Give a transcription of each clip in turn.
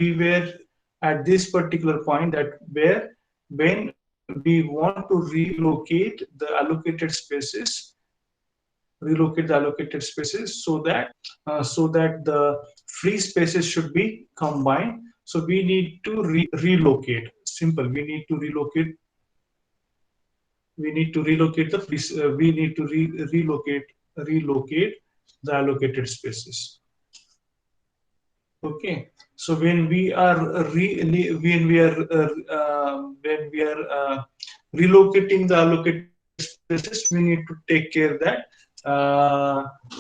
we were at this particular point that where when we want to relocate the allocated spaces, so that the free spaces should be combined. So we need to relocate. Simple. We need to relocate. We need to relocate the free. We need to relocate the allocated spaces. Okay, so when we are relocating the allocated spaces, we need to take care that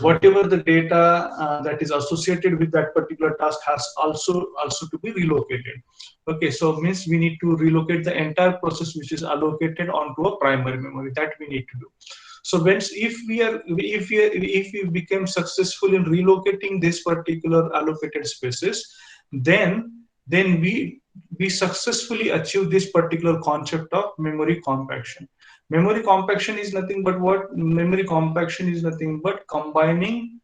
whatever the data that is associated with that particular task has also to be relocated. Okay, so means we need to relocate the entire process which is allocated onto a primary memory. That we need to do. So if we become successful in relocating this particular allocated spaces, then we successfully achieve this particular concept of memory compaction. Memory compaction is nothing but what? Memory compaction is nothing but combining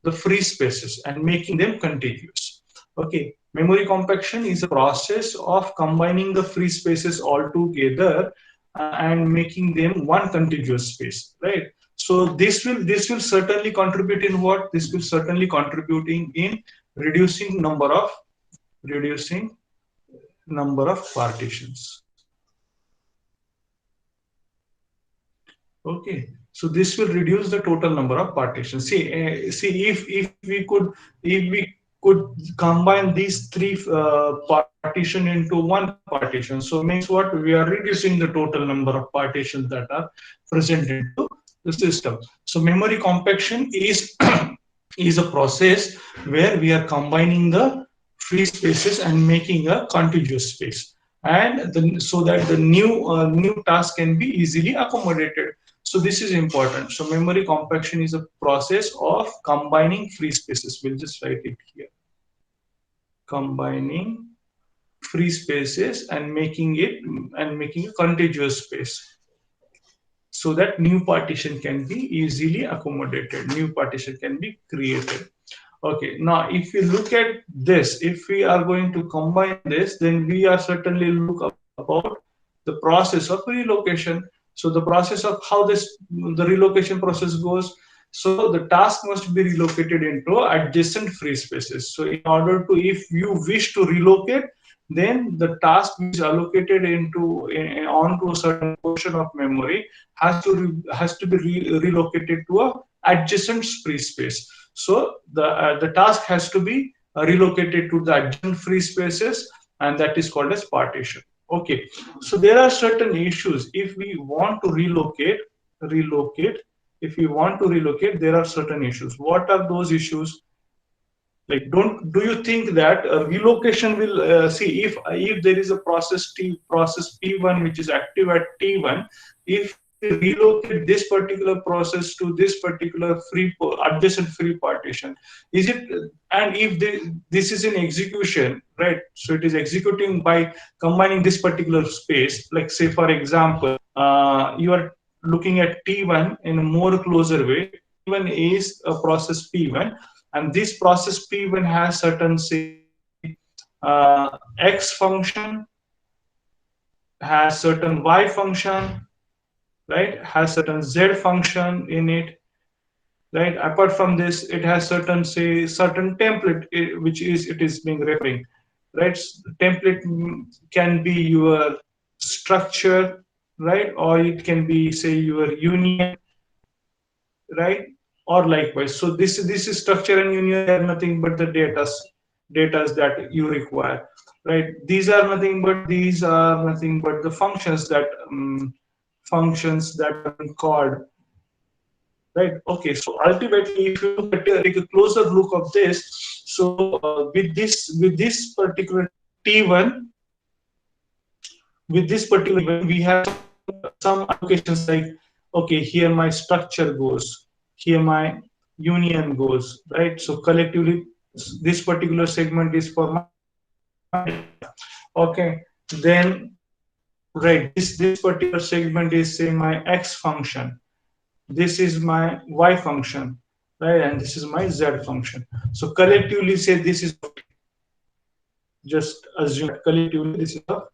the free spaces and making them contiguous. Okay, memory compaction is a process of combining the free spaces all together and making them one contiguous space, right? So this will certainly contribute in what? This will certainly contributing in reducing number of partitions. Okay, so this will reduce the total number of partitions. See, if we could combine these three partition into one partition, so means what? We are reducing the total number of partitions that are present into the system. So memory compaction is is a process where we are combining the free spaces and making a contiguous space, and so that the new task can be easily accommodated. So this is important. So memory compaction is a process of combining free spaces. We'll just write it here. Combining free spaces and making a contiguous space, so that new partition can be easily accommodated. New partition can be created. Okay, now if we look at this, if we are going to combine this, then we are certainly look about the process of relocation. So the process of how the relocation process goes. So the task must be relocated into adjacent free spaces. So in order to, if you wish to relocate, then the task which is allocated onto a certain portion of memory has to be relocated to a adjacent free space. So the task has to be relocated to the adjacent free spaces, and that is called as partition. Okay, so there are certain issues. If we want to relocate, there are certain issues. What are those issues? Like, do you think that relocation will if there is a process P1 which is active at T1, if we relocate this particular process to this particular adjacent free partition, is it, and if this is in execution, right? So it is executing by combining this particular space. Like, say for example, you are looking at T1 in a more closer way. T1 is a process P1, and this process P1 has certain, say, X function, has certain Y function, right? Has certain Z function in it, right? Apart from this, it has certain, say, certain template, which is it is being referring, right? Template can be your structure, right? Or it can be, say, your union, right? Or likewise. So this is structure and union are nothing but the data that you require, right? These are nothing but the functions that are being called, right? Okay, so ultimately, if you look at take a closer look of this, so with this particular T1, we have some allocations like, okay, here my structure goes, here my union goes, right? So collectively, this particular segment is for my data. Okay, then, right, this particular segment is, say, my X function, this is my Y function, right? And this is my Z function. So collectively, say, this is just assume that collectively this is of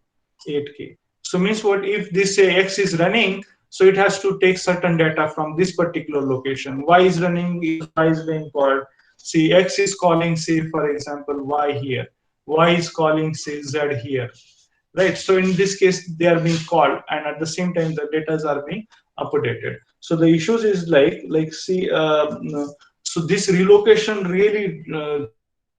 8K. So means what, if this say X is running, so it has to take certain data from this particular location. Y is running, Y is being called. See, X is calling, say, for example, Y here. Y is calling, say, Z here. Right. So in this case, they are being called, and at the same time, the data are being updated. So the issues is like see, so this relocation really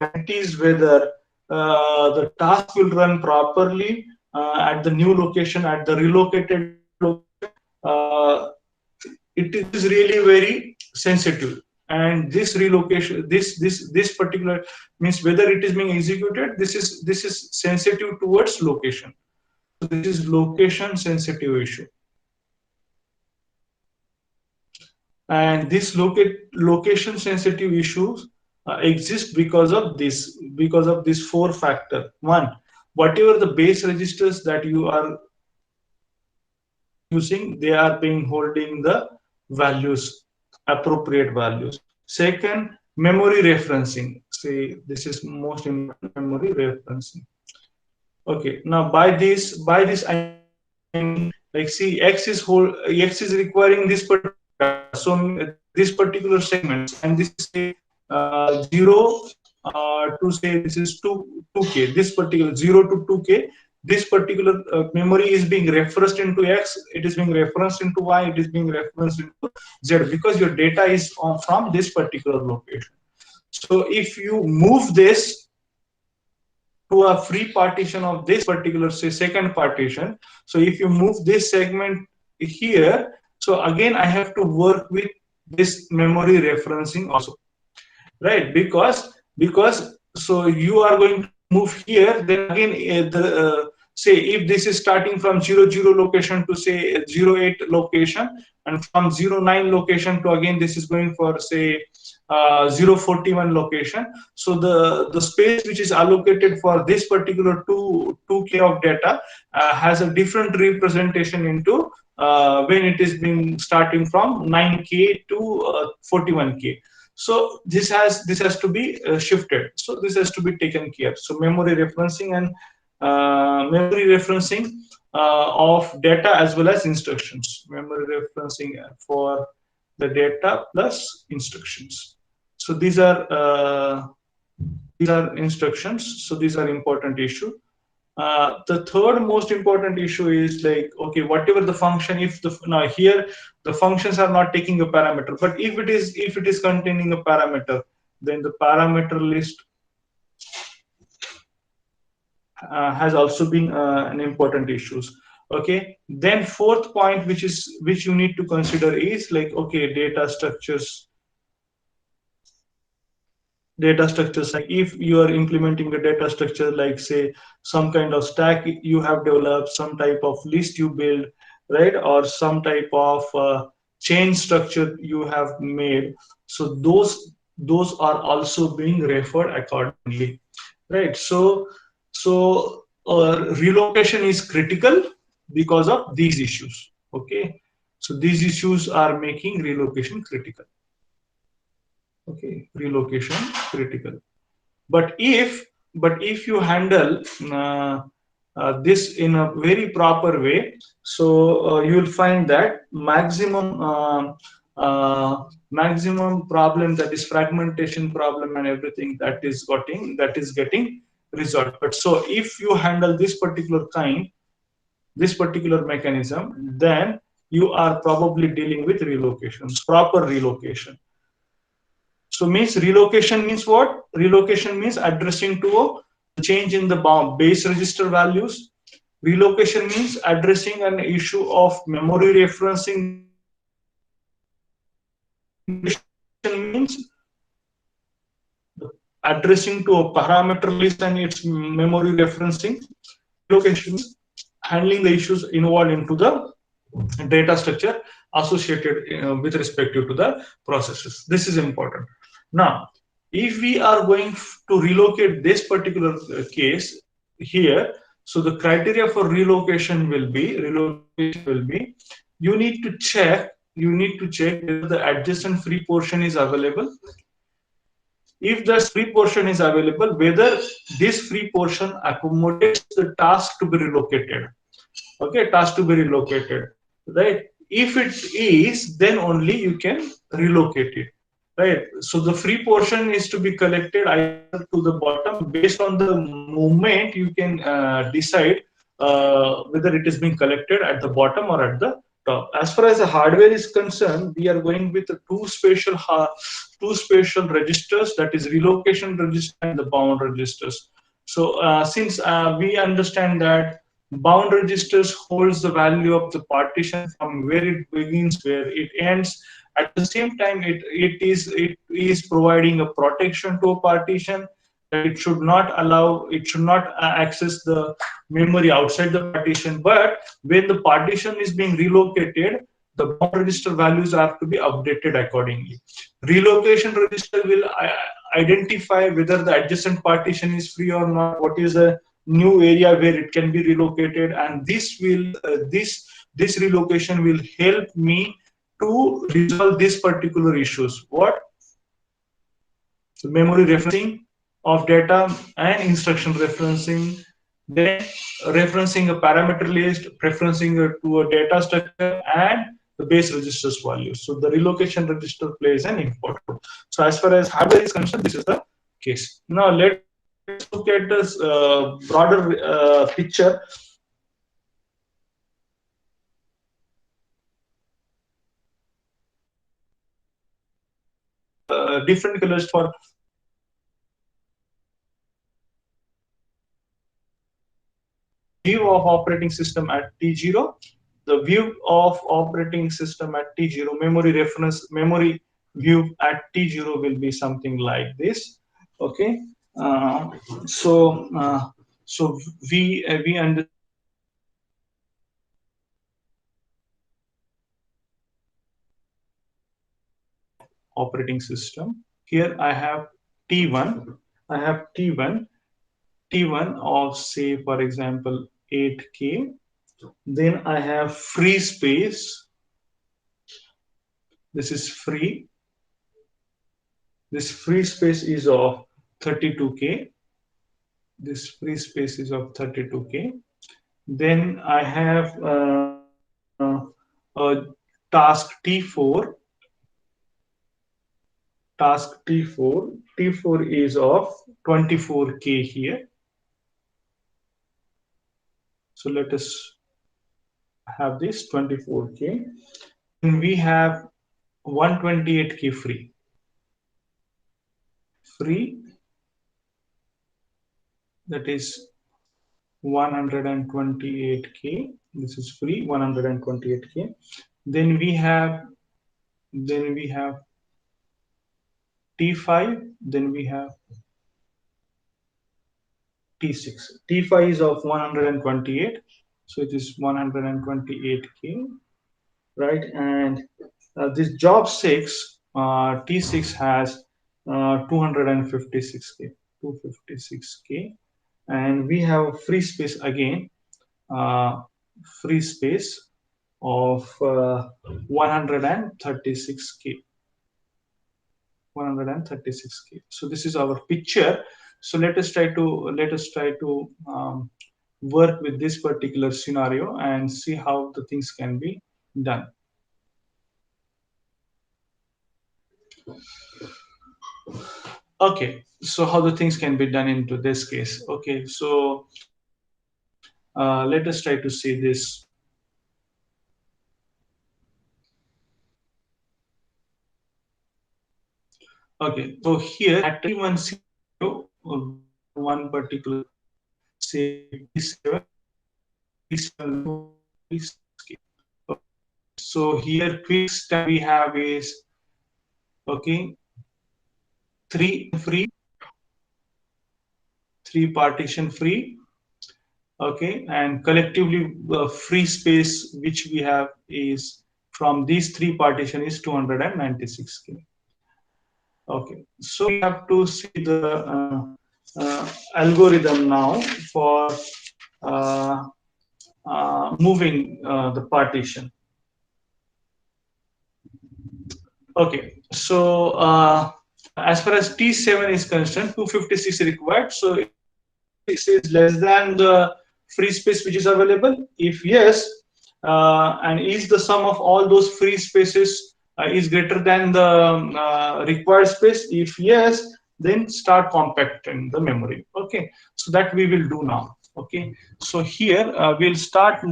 guarantees whether the task will run properly at the new location, at the relocated location. Uh, it is really very sensitive, and this relocation, this particular means whether it is being executed. This is sensitive towards location. So this is location sensitive issue, and this location sensitive issues exist because of this four factor. One, whatever the base registers that you are using, they are being holding the values, appropriate values. Second, memory referencing. See, this is most important, memory referencing. Okay, now by this I mean, like, see, X is requiring this particular data, so this particular segments, and this is say 0 to say this is 2K, this particular 0 to 2K, this particular memory is being referenced into X, it is being referenced into Y, it is being referenced into Z, because your data is from this particular location. So if you move this to a free partition of this particular, say, second partition. So if you move this segment here, so again I have to work with this memory referencing also, right? Because so you are going to move here, then again say if this is starting from 00 location to say 08 location, and from 09 location to again this is going for say 041 location. So the space which is allocated for this particular 2K of data has a different representation into when it is being starting from 9K to 41K. So this has to be shifted. So this has to be taken care. So memory referencing and memory referencing of data as well as instructions. Memory referencing for the data plus instructions. So these are instructions. So these are important issue. The third most important issue is like, okay, whatever the function, if the now here the functions are not taking a parameter, but if it is containing a parameter, then the parameter list has also been an important issues. Okay, then fourth point, which you need to consider is like, okay, data structures, like if you are implementing a data structure, like say some kind of stack you have developed, some type of list you build, right, or some type of chain structure you have made, so those are also being referred accordingly, right? So relocation is critical because of these issues. Okay, so these issues are making relocation critical. Okay, relocation critical. But if you handle this in a very proper way, so you will find that maximum problem, that is fragmentation problem and everything, that is getting resolved. But so if you handle this particular mechanism, then you are probably dealing with relocations, proper relocation. So means relocation means what? Relocation means addressing to a change in the base register values. Relocation means addressing an issue of memory referencing that is being required. Relocation means addressing to a parameter list and its memory referencing. Relocation means handling the issues involved into the data structure associated with respect to the processes. This is important. Now, if we are going to relocate this particular case here, so the criteria for relocation will be you need to check whether the adjacent free portion is available. if the free portion is available, whether this free portion accommodates the task to be relocated. Okay, task to be relocated, right? If it is, then only you can relocate it, right? So the free portion is to be collected either to the bottom. Based on the movement you can decide whether it is being collected at the bottom or at the top. As far as the hardware is concerned, we are going with two spatial registers, that is relocation register and the bound registers. So since we understand that bound registers holds the value of the partition from where it begins, where it ends. At the same time, it is providing a protection to a partition, that it should not access the memory outside the partition. But when the partition is being relocated, the bound register values have to be updated accordingly. Relocation register will identify whether the adjacent partition is free or not, what is the new area where it can be relocated, and this relocation will help me to resolve these particular issues. What? So memory referencing of data and instruction referencing, then referencing a parameter list, referencing to a data structure, and the base registers values. So the relocation register plays an important role. So as far as hardware is concerned, this is the case. Now let's look at this broader picture. Different colors for view of operating system at T0. The view of operating system at T0, memory view at T0 will be something like this. Okay. Uh, so uh, so we understand operating system. Here I have T1. I have T1 of, say, for example, 8K. Then I have free space. This is free. This free space is of 32K. This free space is of 32K. Then I have a task T4. Task T4. T4 is of 24K here. So let us have this 24K. Then we have 128K free. Free, that is 128K. This is free, 128K. Then we have T5. Then we have T6. T5 is of 128, so it is 128K, right? And this job 6, T6 has 256K, 256K, and we have free space again, uh, free space of 136K. 136K. So this is our picture. So let us try to work with this particular scenario and see how the things can be done. Okay, so how the things can be done into this case. Okay, so let us try to see this. Okay, so here at one scenario, we have one particular, say, T7, T7, T6. So here quick step we have is, okay, free, three partition free, okay, and collectively free space which we have is from these three partition is 296K. Okay, so we have to see the algorithm now for uh, moving the partition. Okay, so As far as T7 is concerned, 256 required. So is 256 is less than the free space which is available? If yes, and is the sum of all those free spaces is greater than the required space? If yes, then start compacting the memory. Okay, so that we will do now. Okay, so here we'll start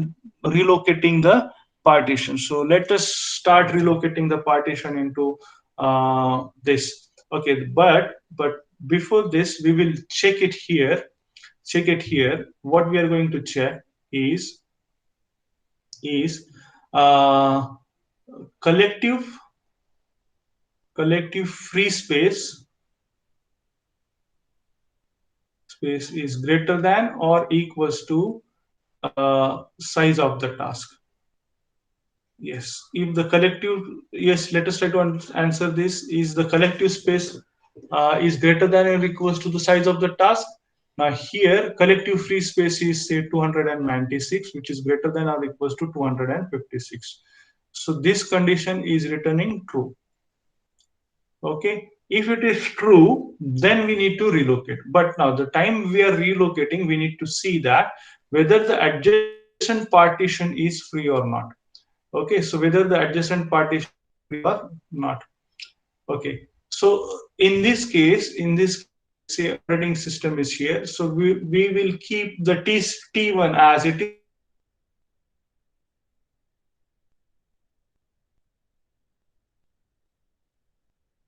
relocating the partition. So let us start relocating the partition into this. Okay, but before this, we will check it here. Check it here. What we are going to check is uh, collective collective free space is greater than or equals to size of the task. Yes, if the collective, yes, let us try to answer this. Is the collective space is greater than or equals to the size of the task? Now here, collective free space is say 296, which is greater than or equals to 256. So this condition is returning true. Okay, if it is true, then we need to relocate. But now the time we are relocating, we need to see that whether the adjacent partition is free or not. Okay, so whether the adjacent partition is free or not. Okay, so in this case, say operating system is here, so we will keep the T1 as it is,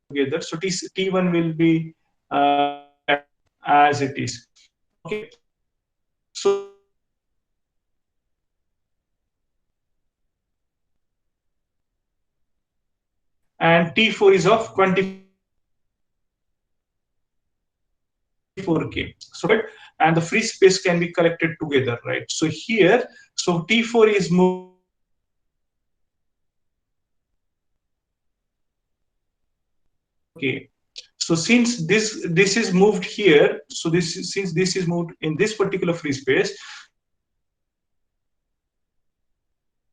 and together. So T1 will be kept as it is. Okay, so and T4 is of 24K. So and the free space can be collected together, right? So here, so T4 is moved here. So this T4K. So since this is moved here, so since this is moved in this particular free space, so this can be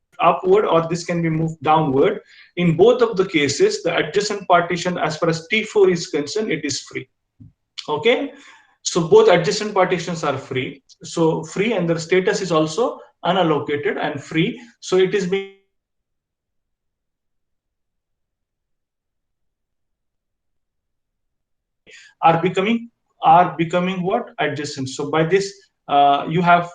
moved upward or this can be moved downward. In both of the cases, the adjacent partition as far as T4 is concerned, it is free. Okay, so both adjacent partitions are free. So free, and the status is also unallocated and free. So it is being relocated. So both okay are becoming what? Adjacent. So by this you have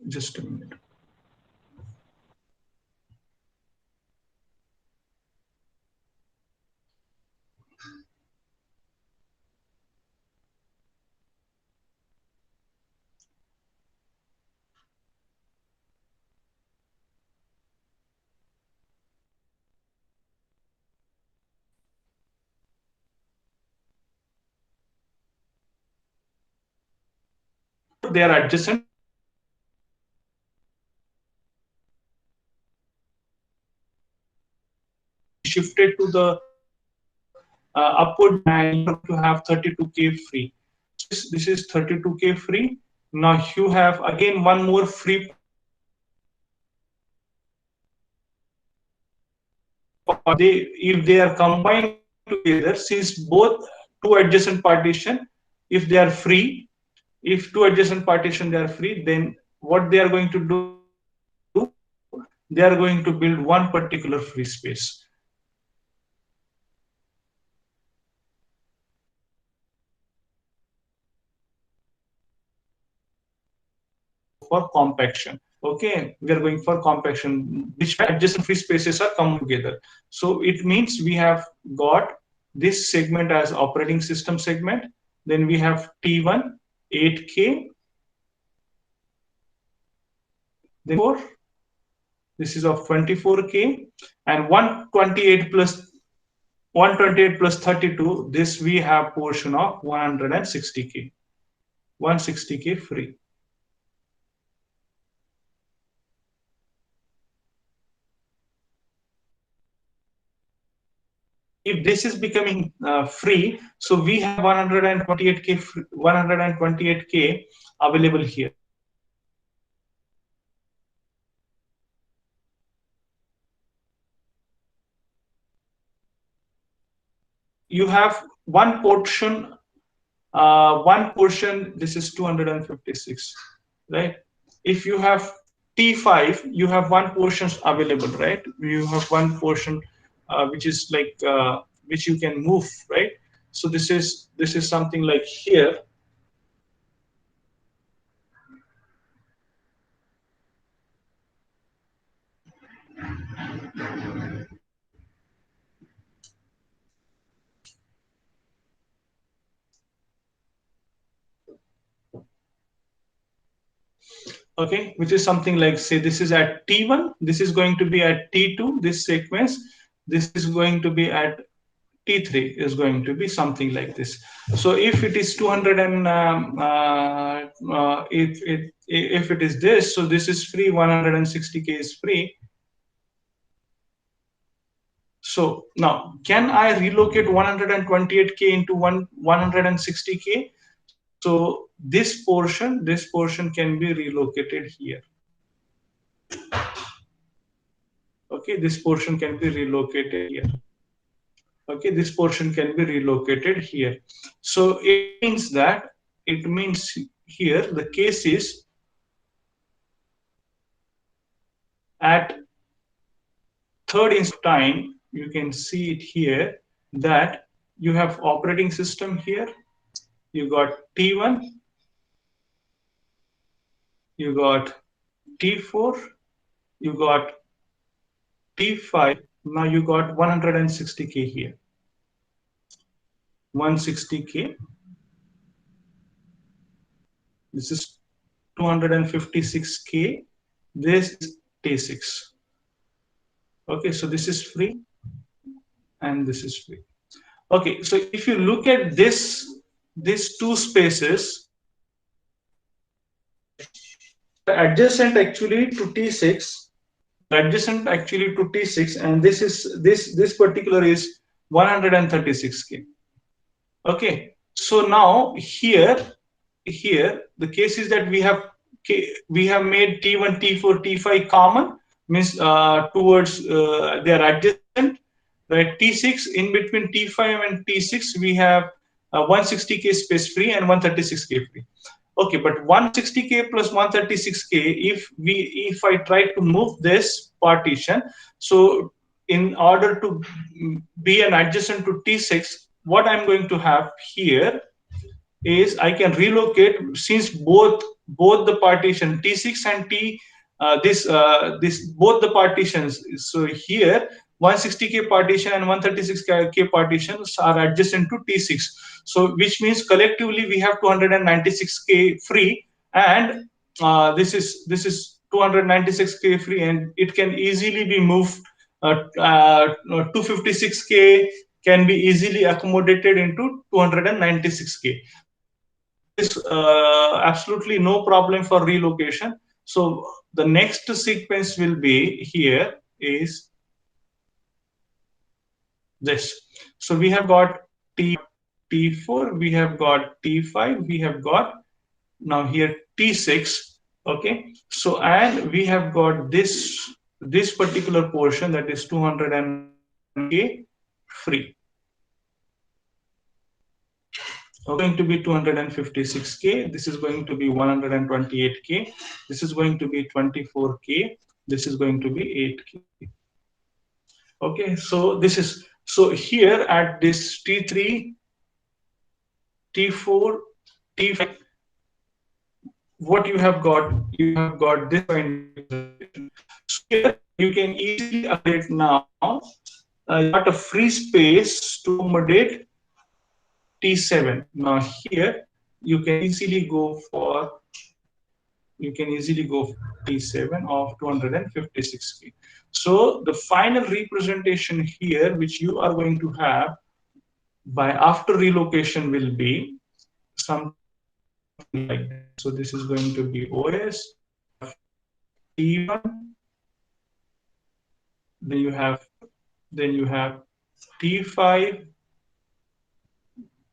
just a minute. Before they are adjacent, shifted to the upward and you are going to have 32K free. So this is 32K free. Now you have again one more free partition if they are combined together, since both two adjacent partition, if they are free, if two adjacent partition they are free, then what they are going to do, they are going to build one particular free space. For compaction. Okay, we are going for compaction, which adjacent free spaces are come together. So it means we have got this segment as operating system segment. Then we have T1 8K. Then this is of 24K, and 128 plus 32. This we have portion of 160K. 160K free. if this is becoming free, so we have 128k 128k available here. You have one portion, this is 256, right? If you have T5, you have one portion available, right? You have one portion which is like which you can move, right? So this is something like here. Okay, which is something like, say, this is at T1, this is going to be at T2, this sequence, this is going to be at T3, is going to be something like this. So if it is 200 and if it is this, so this is free, 160k is free. So now, can I relocate 128k into 160k? So this portion can be relocated here. Okay, this portion can be relocated here. Okay, this portion can be relocated here. So it means here the case is at third instance of time, you can see it here that you have operating system here, you got T1, you got T4, you got T5, now you got 160k here. 160k, this is 256k, this is T6. Okay, so this is free and this is free. Okay, so if you look at these two spaces, adjacent actually to T6, adjacent actually to T6, and this particular is 136k. Okay, so now here the case is that we have made T1, T4, T5 common, means towards they are adjacent, right? T6, in between T5 and T6 we have 160k space free and 136k free. Okay, but 160k plus 136k, if I try to move this partition, so in order to be an adjacent to T6, what I'm going to have here is I can relocate, since both the partition T6 and this both the partitions. So here 160k partition and 136k partitions are adjacent to T6. So which means collectively we have 296k free, and this is 296k free, and it can easily be moved. 256k can be easily accommodated into 296k. So there is absolutely no problem for relocation. So the next sequence will be here is this. So we have got T4, we have got T5, we have got now here T6. Okay, so and we have got this particular portion, that is 200k free. Going to be 256k, this is going to be 128k, this is going to be 24k, this is going to be 8k. Okay, so this is, so here at this T3, T4, T5, what you have got this kind of representation. So here you can easily accommodate now got a free space to accommodate T7. Now here you can easily go for T7 of 256k. So the final representation here, which you are going to have by after relocation, will be something like this. So this is going to be OS, T1, then you have T5,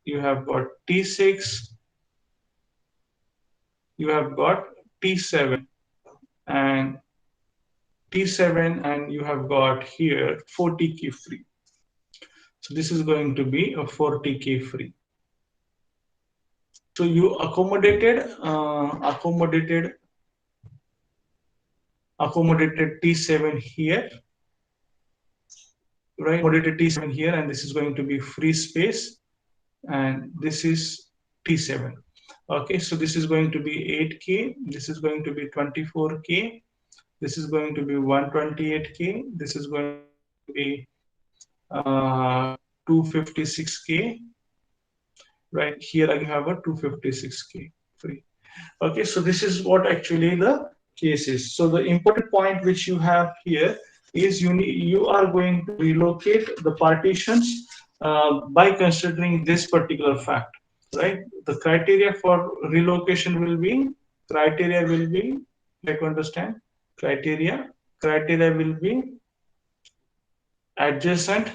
you have got T6, you have got T7 and T7, and you have got here 40 key free. So this is going to be a 40 key free. So you accommodated T7 here, right? Accommodated T7 here, and this is going to be free space, and this is T7. Okay, so this is going to be 8K, this is going to be 24K, this is going to be 128K, this is going to be 256K, right? Here again you have a 256K free. Okay, so this is what actually the case is. So the important point which you have here is you are going to relocate the partitions by considering this particular fact, right? The criteria for relocation will be, like to understand, criteria will be adjacent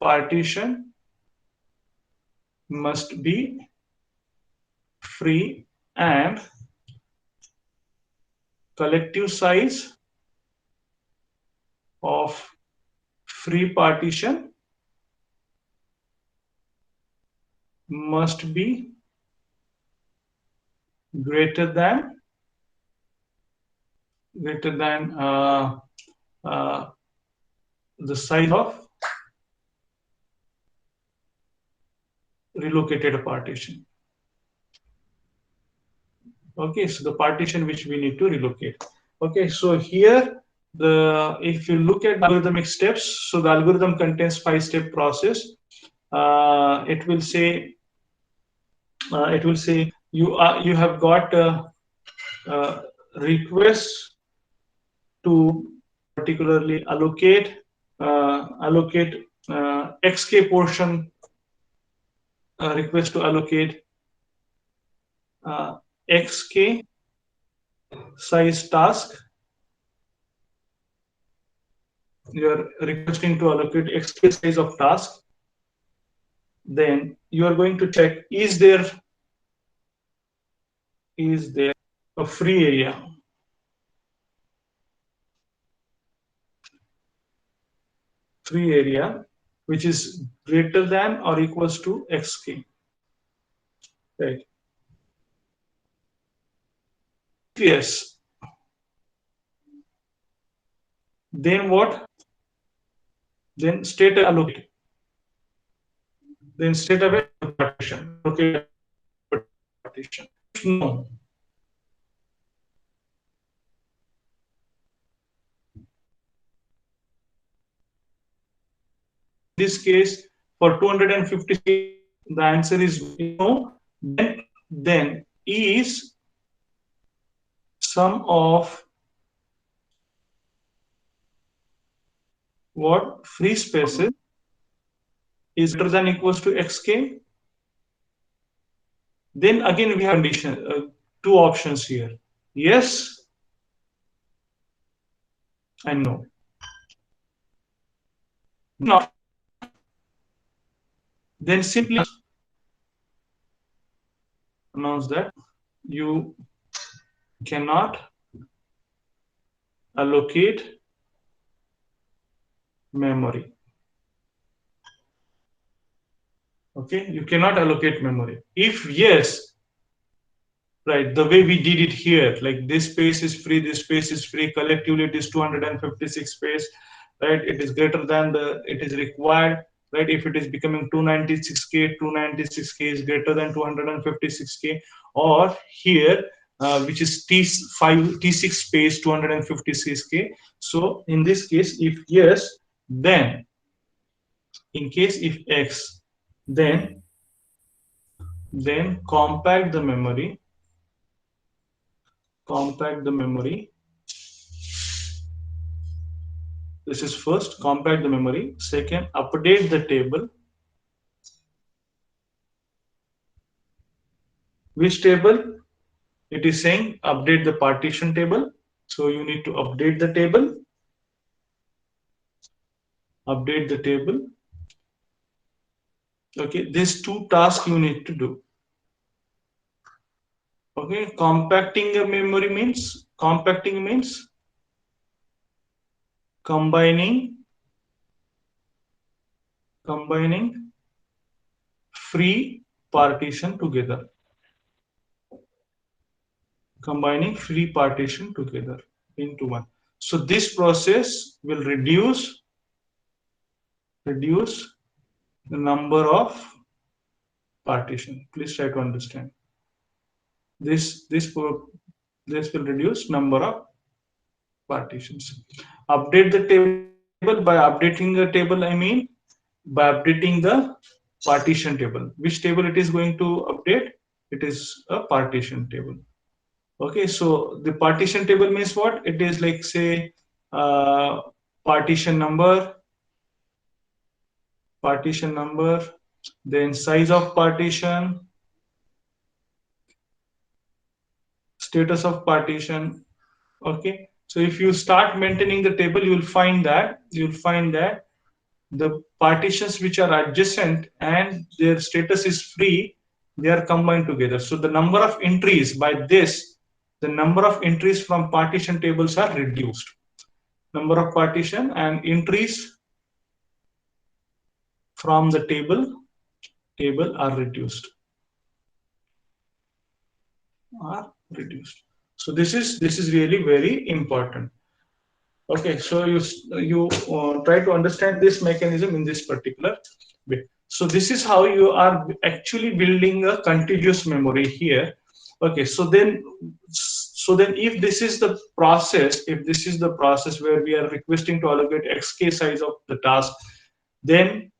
partition must be free and collective size of free partition must be greater than uh, the size of relocated partition. Okay, so the partition which we need to relocate. Okay, so here if you look at algorithmic steps, so the algorithm contains 5-step process. It will say you have got requests to particularly allocate xk portion, request to allocate xk size task. You are requesting to allocate xk size of task. Then you are going to check, is there a free area? Which is greater than or equals to xk, right? Yes. Then what? Then state allocate. Then state away partition. Okay, partition. If no, this case for 250, the answer is no. Then is sum of what free spaces is greater than equals to xk. Then again we have condition, two options here, yes and no. Not, then simply announce that you cannot allocate memory. Okay, you cannot allocate memory. If yes, right, the way we did it here, like this space is free, this space is free, collectively it is 256 space, right? It is greater than it is required, right? If it is becoming 296k, 296k is greater than 256k, or here which is T5 T6 space 256k. So in this case, if yes, then in case if x, then compact the memory. This is first, compact the memory. Second, update the table. Which table? It is saying update the partition table. So you need to update the table. update the table. Okay, these two tasks you need to do. Okay, compacting means combining combining free partition together. Combining free partition together into one. So this process will reduce the number of partition. Please try to understand. This will reduce number of partitions. Update the table. By updating the table, I mean by updating the partition table. Which table it is going to update? It is a partition table. Okay, so the partition table means what? It is like, say, uh, partition number, partition number, then size of partition, status of partition. Okay, so if you start maintaining the table, you'll find that the partitions which are adjacent and their status is free, they are combined together. So the number of entries by this, the number of entries from partition tables are reduced. Number of partition and entries from the table are reduced. So this is really very important. Okay, so you try to understand this mechanism in this particular way. So this is how you are actually building a contiguous memory here. Okay, so then if this is the process where we are requesting to allocate xk size of the task, then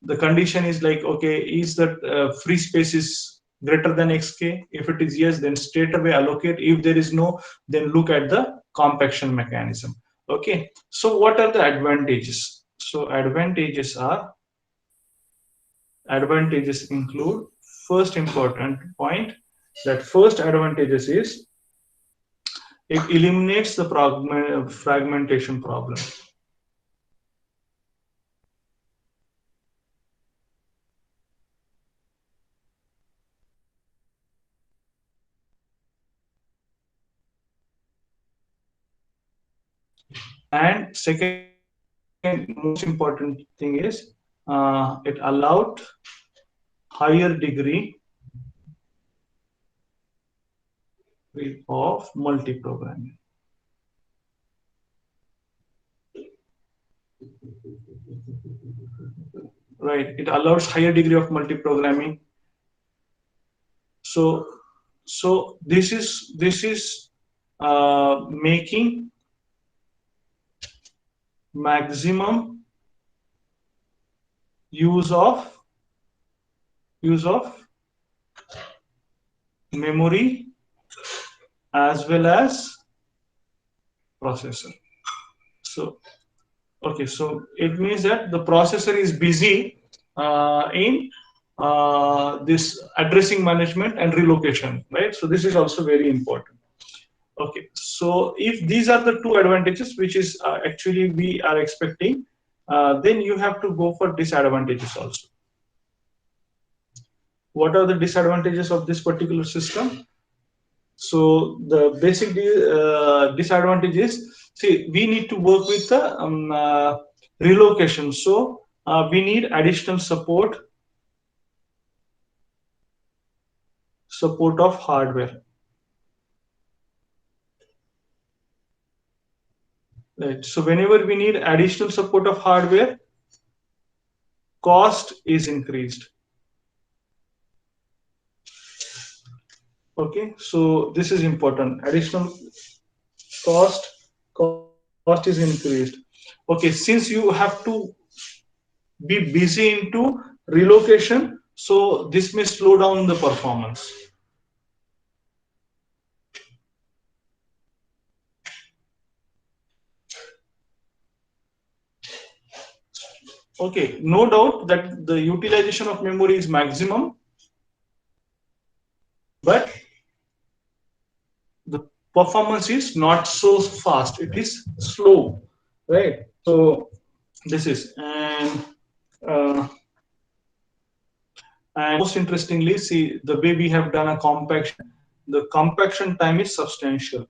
the condition is like, okay, is that free space is greater than xk? If it is yes, then straight away allocate. If there is no, then look at the compaction mechanism. Okay, so what are the advantages? So advantages include, first important point, that first advantages is it eliminates the fragmentation problem. And second most important thing is it allowed higher degree of multi-programming. Right, it allows higher degree of multi-programming. So this is making maximum use of memory as well as processor. So okay, so it means that the processor is busy in this addressing management and relocation, right? So this is also very important. Okay, so if these are the two advantages which is actually we are expecting, then you have to go for disadvantages also. What are the disadvantages of this particular system? So the basic disadvantage is, see, we need to work with the relocation. So we need additional support of hardware. Right. So whenever we need additional support of hardware, cost is increased. Okay, so this is important. Additional cost is increased. Okay, since you have to be busy into relocation, so this may slow down the performance. Okay, no doubt that the utilization of memory is maximum, but the performance is not so fast, it is slow, right? So This is uh, and most interestingly, see the way we have done a compaction. The compaction time is substantial.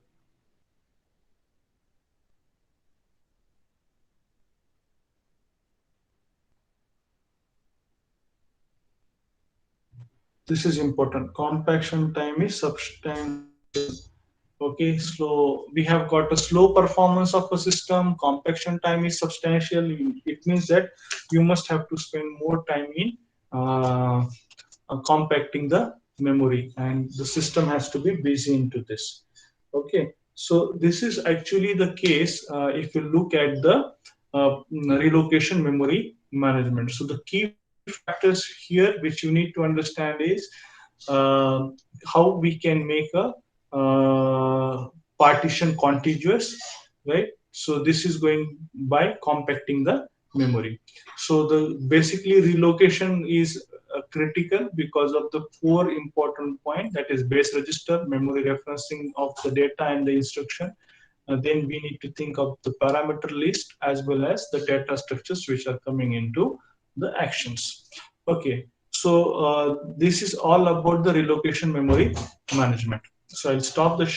This is important. Compaction time is substantial. Okay, so we have got a slow performance of a system. Compaction time is substantial. It means that you must have to spend more time in uh, compacting the memory, and the system has to be busy into this. Okay, so this is actually the case if you look at the relocation memory management. So the key factors here which you need to understand is uh, how we can make a partition contiguous, right? So this is going by compacting the memory. So the basically relocation is critical because of the four important point, that is base register, memory referencing of the data and the instruction. Then we need to think of the parameter list as well as the data structures which are coming into the actions. Okay, so this is all about the relocation memory management. So I'll stop the